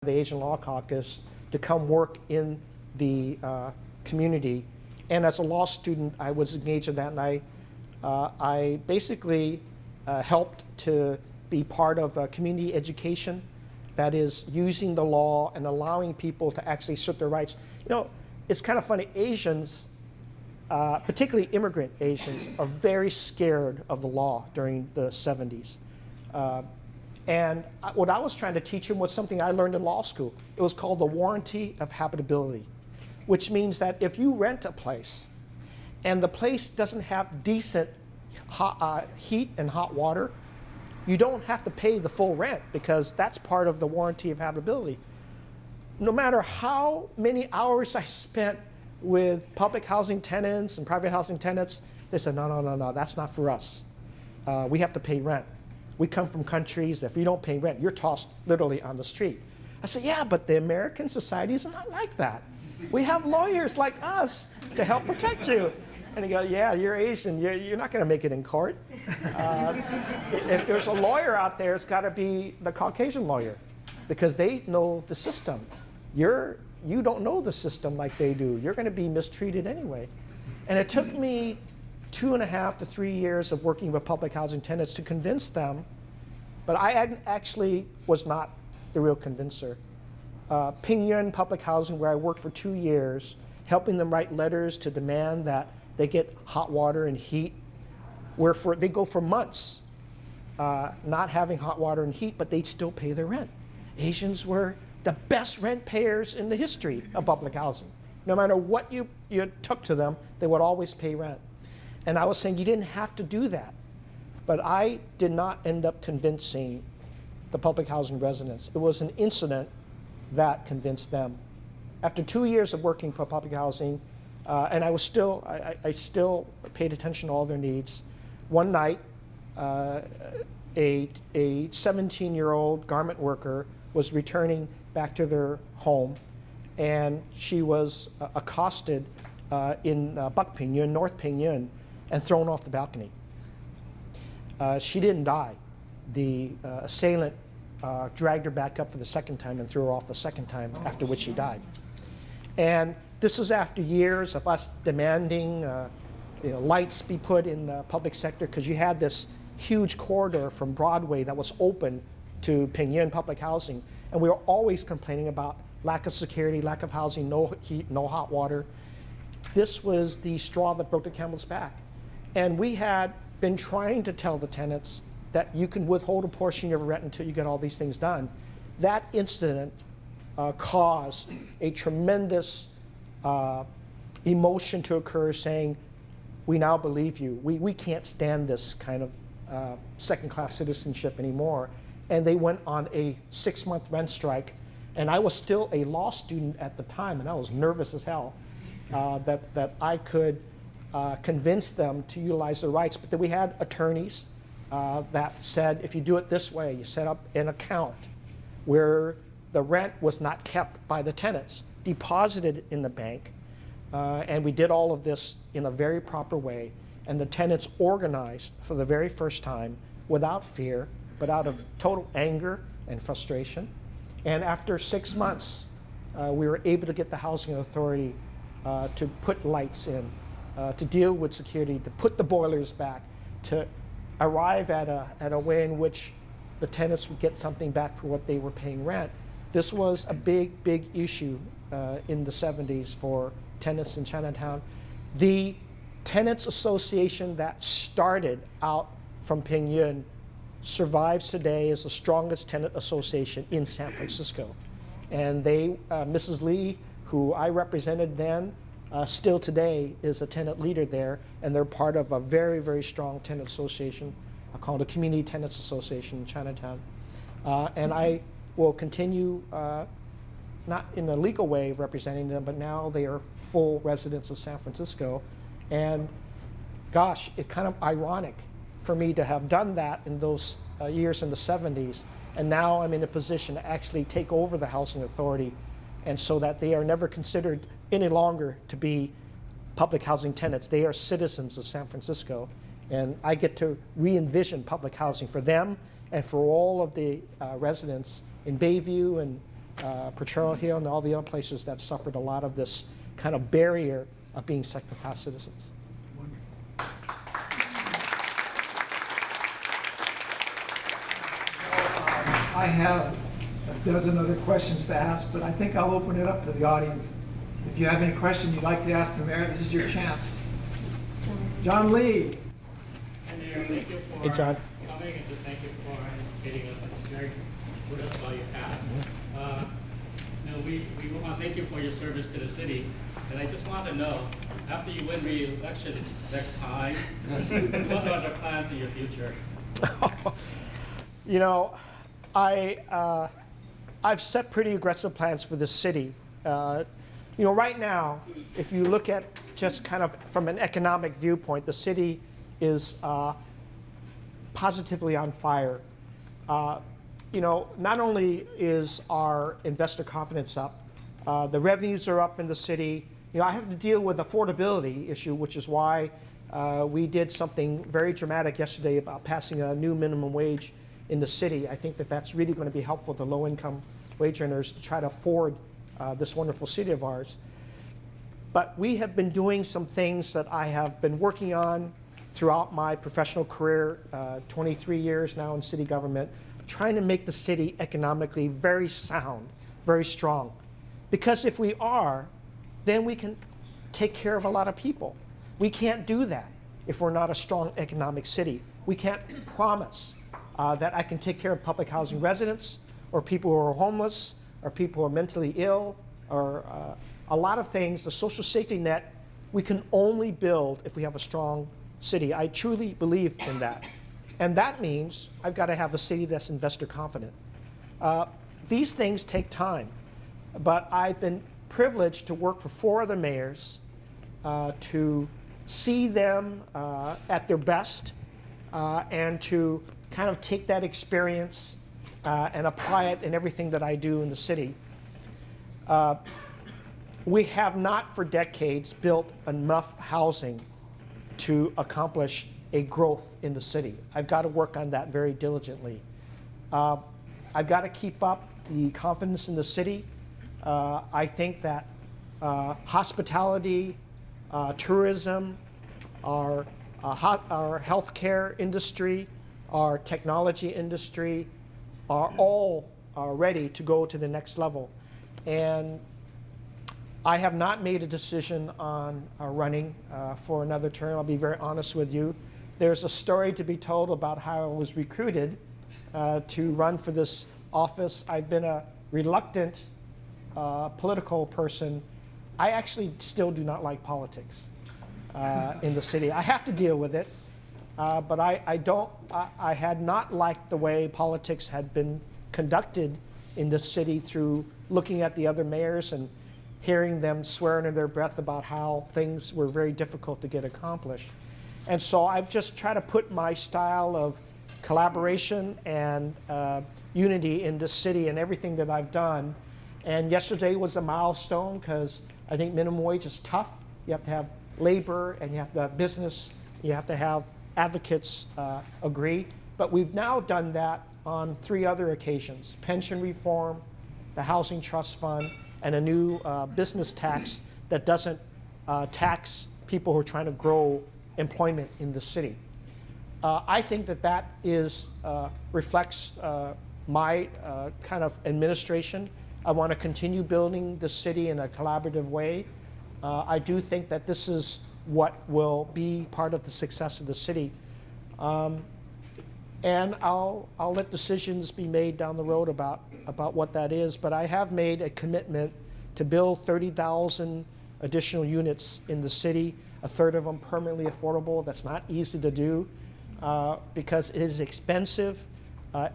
the Asian Law Caucus to come work in the community. And as a law student, I was engaged in that, and I basically helped to be part of community education, that is using the law and allowing people to actually assert their rights. You know, it's kind of funny, Asians, particularly immigrant Asians, are very scared of the law during the 70s. And what I was trying to teach them was something I learned in law school. It was called the warranty of habitability, which means that if you rent a place and the place doesn't have decent heat and hot water, you don't have to pay the full rent because that's part of the warranty of habitability. No matter how many hours I spent with public housing tenants and private housing tenants, they said, no, that's not for us. We have to pay rent. We come from countries, if you don't pay rent, you're tossed literally on the street. I said, yeah, but the American society is not like that. We have lawyers like us to help protect you. And he goes, yeah, you're Asian, you're not going to make it in court. If there's a lawyer out there, it's got to be the Caucasian lawyer because they know the system. You don't know the system like they do. You're going to be mistreated anyway. And it took me 2.5 to 3 years of working with public housing tenants to convince them, but I actually was not the real convincer. Pingyuan Public Housing, where I worked for 2 years, helping them write letters to demand that they get hot water and heat, where they go for months not having hot water and heat, but they'd still pay their rent. Asians were the best rent payers in the history of public housing. No matter what you took to them, they would always pay rent. And I was saying you didn't have to do that. But I did not end up convincing the public housing residents. It was an incident that convinced them. After 2 years of working for public housing, and I still paid attention to all their needs. One night, a 17-year-old garment worker was returning back to their home, and she was accosted in Bắc Pingyuan, North Pingyuan, and thrown off the balcony. She didn't die. The assailant dragged her back up for the second time and threw her off the second time, after which she died. And this was after years of us demanding lights be put in the public sector, because you had this huge corridor from Broadway that was open to Pingyuan public housing. And we were always complaining about lack of security, lack of housing, no heat, no hot water. This was the straw that broke the camel's back. And we had been trying to tell the tenants that you can withhold a portion of your rent until you get all these things done. That incident caused a tremendous emotion to occur, saying, we now believe you. We can't stand this kind of second-class citizenship anymore. And they went on a 6-month rent strike. And I was still a law student at the time, and I was nervous as hell that I could convince them to utilize their rights. But then we had attorneys that said, if you do it this way, you set up an account where the rent was not kept by the tenants, deposited in the bank, and we did all of this in a very proper way. And the tenants organized for the very first time without fear, but out of total anger and frustration. And after 6 months, we were able to get the housing authority to put lights in, to deal with security, to put the boilers back, to arrive at a way in which the tenants would get something back for what they were paying rent. This was a big issue in the 70s for tenants in Chinatown. The Tenants Association that started out from Pingyuan survives today as the strongest tenant association in San Francisco. And they, Mrs. Lee, who I represented then, still today is a tenant leader there, and they're part of a very strong tenant association called the Community Tenants Association in Chinatown. And I will continue, not in the legal way of representing them, but now they are full residents of San Francisco. And gosh, it's kind of ironic for me to have done that in those years in the 70s, and now I'm in a position to actually take over the housing authority, and so that they are never considered any longer to be public housing tenants. They are citizens of San Francisco, and I get to re-envision public housing for them and for all of the residents in Bayview and Potrero Hill and all the other places that have suffered a lot of this kind of barrier of being second-class citizens. I have a dozen other questions to ask, but I think I'll open it up to the audience. If you have any question you'd like to ask the mayor, this is your chance. John Lee. Hi, Mayor. Thank you for John. coming, and just thank you for educating us and sharing with us about your past. We want to thank you for your service to the city. And I just want to know, after you win re-election next time, what are the plans in your future? You know, I've set pretty aggressive plans for this city. You know, right now, if you look at just kind of from an economic viewpoint, the city is positively on fire. You know, not only is our investor confidence up, the revenues are up in the city. You know, I have to deal with affordability issue, which is why we did something very dramatic yesterday about passing a new minimum wage in the city. I think that that's really going to be helpful to low-income wage earners to try to afford this wonderful city of ours. But we have been doing some things that I have been working on throughout my professional career, 23 years now in city government, trying to make the city economically very sound, very strong. Because if we are, then we can take care of a lot of people. We can't do that if we're not a strong economic city. We can't promise that I can take care of public housing residents, or people who are homeless, or people who are mentally ill, or a lot of things. The social safety net, we can only build if we have a strong city. I truly believe in that. And that means I've got to have a city that's investor confident. These things take time, but I've been privileged to work for 4 other mayors to see them at their best and to kind of take that experience and apply it in everything that I do in the city. We have not for decades built enough housing to accomplish a growth in the city. I've got to work on that very diligently. I've got to keep up the confidence in the city. I think that hospitality, tourism, our healthcare industry, our technology industry are all ready to go to the next level. And I have not made a decision on running for another term. I'll be very honest with you. There's a story to be told about how I was recruited to run for this office. I've been a reluctant political person. I actually still do not like politics in the city. I have to deal with it, but I had not liked the way politics had been conducted in the city through looking at the other mayors and hearing them swear under their breath about how things were very difficult to get accomplished. And so I've just tried to put my style of collaboration and unity in this city and everything that I've done. And yesterday was a milestone because I think minimum wage is tough. You have to have labor and you have to have business. You have to have advocates agree. But we've now done that on 3 other occasions: pension reform, the housing trust fund, and a new business tax that doesn't tax people who are trying to grow employment in the city. I think that that reflects my kind of administration. I want to continue building the city in a collaborative way. I do think that this is what will be part of the success of the city. And I'll let decisions be made down the road about what that is. But I have made a commitment to build 30,000 additional units in the city, a third of them permanently affordable. That's not easy to do because it is expensive.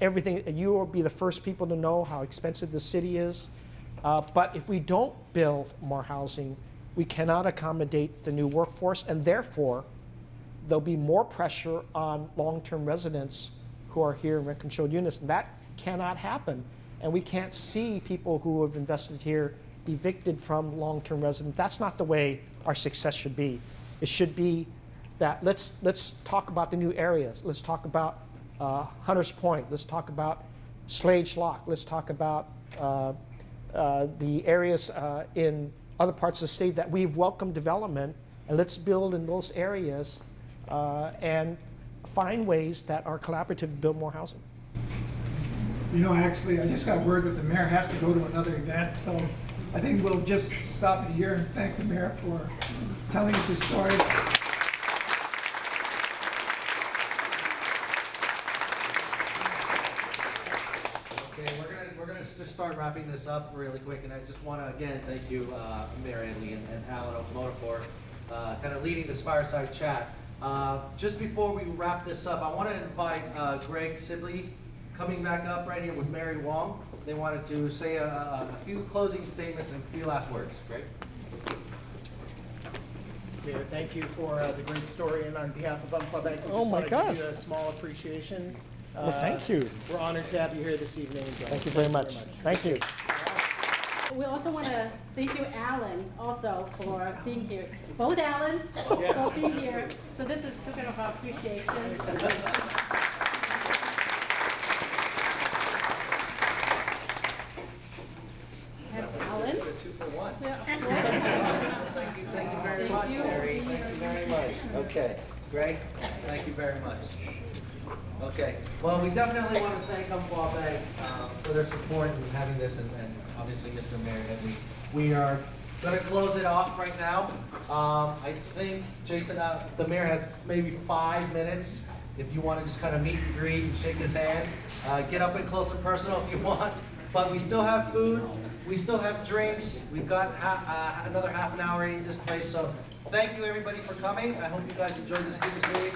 Everything, you will be the first people to know how expensive the city is. But if we don't build more housing, we cannot accommodate the new workforce, and therefore there'll be more pressure on long-term residents who are here in rent-controlled units. And that cannot happen. And we can't see people who have invested here evicted from long-term residents. That's not the way our success should be. It should be that let's talk about the new areas. Let's talk about Hunters Point. Let's talk about Slade Schlock. Let's talk about the areas in other parts of the state that we've welcomed development, and let's build in those areas and find ways that are collaborative to build more housing. You know, actually, I just got word that the mayor has to go to another event, so I think we'll just stop it here and thank the mayor for telling us his story. Okay, we're gonna just start wrapping this up really quick, and I just want to again thank you, Mayor Andy and Alan Okamoto for kind of leading this fireside chat. Just before we wrap this up, I want to invite Greg Sibley coming back up right here with Mary Wong. They wanted to say a few closing statements and a few last words. Greg? Mayor, thank you for the great story, and on behalf of Umpqua Bank, we Oh just my wanted gosh. to give you a small appreciation. Well, thank you. We're honored to have you here this evening. and join Thank us. you very much. Thank you. We also want to thank you, Alan, also for being here. Both Alans for being here. So this is token of our appreciation. That's Alan. 2-for-1. Yeah. Thank you very Thank much, you. Mary. Thank you very much. Okay, Greg, thank you very much. Okay, well, we definitely want to thank Umpqua Bank for their support in having this, and obviously Mr. Mayor Headley. We are going to close it off right now. I think, Jason, the mayor has maybe 5 minutes. If you want to just kind of meet and greet and shake his hand, get up and close and personal if you want. But we still have food, we still have drinks. We've got another half an hour in this place. So thank you everybody for coming. I hope you guys enjoyed the speaker series.